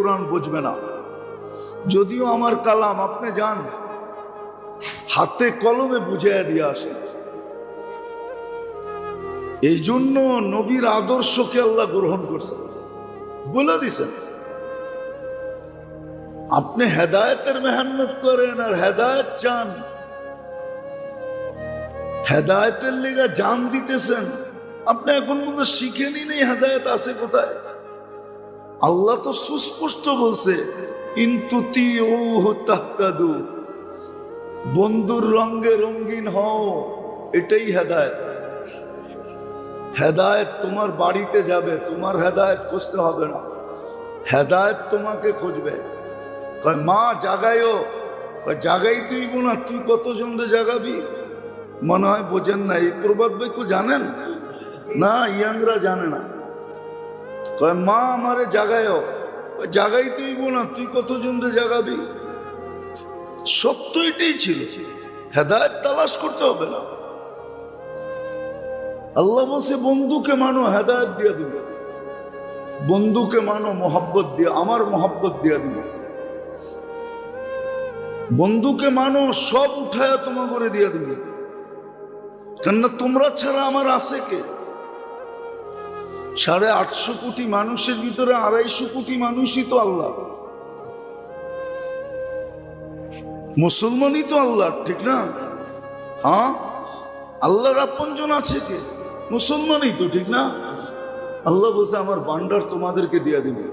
কোরআন বুঝবে না। যদিও আমার কালাম আপনি যান হাতে কলমে বুঝাইয়া দিয়ে আসেন। এই জন্য নবীর আদর্শকে আল্লাহ গ্রহণ করছেন, বলে দিছেন আপনি হেদায়েতের মেহনত করেন আর হেদায়েত চান, হেদায়েতের লিগা জান দিতেছেন। আপনি এখন পর্যন্ত শিখেনি নেই হেদায়েত আছে কোথায়। আল্লাহ তো সুস্পষ্ট বলছে, ইনতুতি ও তাহতাদু, বন্ধুর রঙে রঙিন হও, এটাই হেদায়েত। হেদায়েত তোমার বাড়িতে যাবে, তোমার হেদায়েত খুঁজতে হবে না, হেদায়েত তোমাকে খুঁজবে। কয় মা জাগাইও, জাগাই তুই না, তুই কতজনকে জাগাবি? মনে হয় বোঝেন না, এই প্রবাদ বাক্য জানেন না, ইয়াংরা জানে না। কয় মা আমারে জাগাইও, জাগাই তুই না, তুই কতজনকে জাগাবি? সত্য এটাই ছিল, হেদায়েত তালাশ করতে হবে না। আল্লাহ বলছে বন্ধুকে মানো, হেদায়েত দিয়ে দিবে। বন্ধুকে মানো মোহাব্বত দিয়ে, আমার মোহাব্বত দিয়ে দিবে। বন্ধুকে মানো, সব উঠায়া তোমা করে দিয়ে দিবে। কেননা তোমরা ছাড়া আমার আছে কে? 850 কোটি মানুষের ভিতরে 250 কোটি মানুষই তো আল্লাহ, মুসলমানই তো আল্লাহ, ঠিক না? হ্যাঁ, আল্লাহর আপনজন আছে কে? মুসলমানই তো, ঠিক না? আল্লাহ বলছে আমার ভান্ডার তোমাদেরকে দিয়ে দিবে।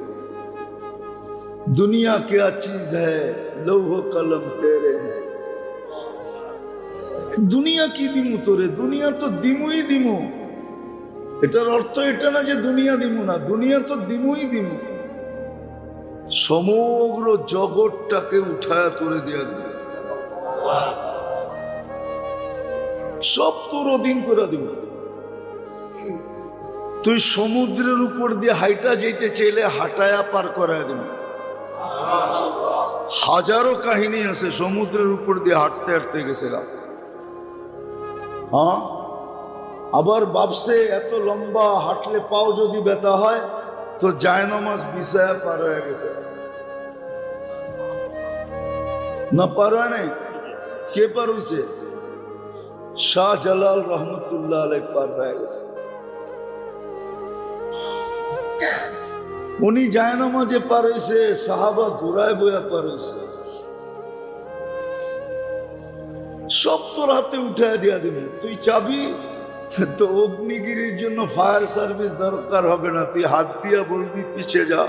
দুনিয়া क्या चीज है, লৌহ কলম তেরে है। দুনিয়া কি দিমু তোরে? দুনিয়া তো দিমুই দিমু। এটার অর্থ এটা না যে দুনিয়া দিমু না, দুনিয়া তো দিমুই দিমু। সমগ্র জগৎটাকে উঠায়া তোরে দিয়া দিবে, সব তোর অধীন করে দিব। তুই সমুদ্রের উপর দিয়ে হাইটা যেতে চাইলে হাঁটায়া পার করায় দিবে। হাজারো কাহিনী আছে সমুদ্রের উপর দিয়ে হাঁটতে হাঁটতে গেছে গাছ। হ্যাঁ, আবার ভাবছে এত লম্বা হাঁটলে পাও যদি ব্যথা হয় তো জায়নামাজ বিছায়া পার হয়ে গেছে না? পার হয় নাই? কে পার হইছে? শাহজালাল রহমতুল্লাহ আলাইহি পার হয়ে গেছে। উনি জায়নামাজে পার হইছে, সাহাবা ঘোড়ায় বইয়া পার হইছে। সব তোর হাতে উঠায় দিয়া দিবে। তুই চাবি তো অগ্নিগিরির জন্য ফায়ার সার্ভিস দরকার হবে না, তুই হাত দিয়া বলবি পিছিয়ে যা।